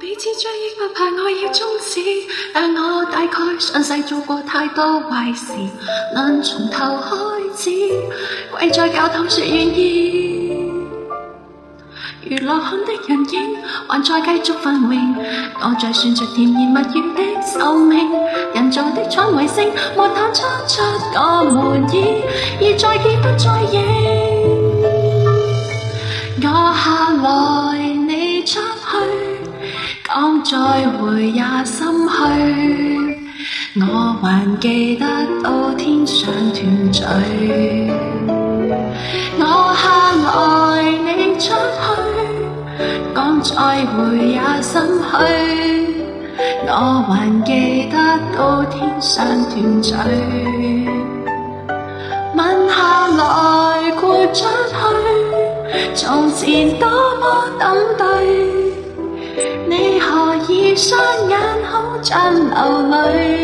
彼此追憶不怕我要終止，但我大概上世做過太多壞事，能從頭開始，跪在教堂說願意。如落空的人影，還在繼續繁榮，我在算着甜言蜜語的壽命，人造的窗衛星，莫探測出我們已再見不再認。我下來你出去，講再會也心虛，我還記得到天上團聚。我下來你出去，講再會也心虛，我還記得到天上團聚。吻下來豁出去，從前多麼等待，你何以雙眼好像流淚？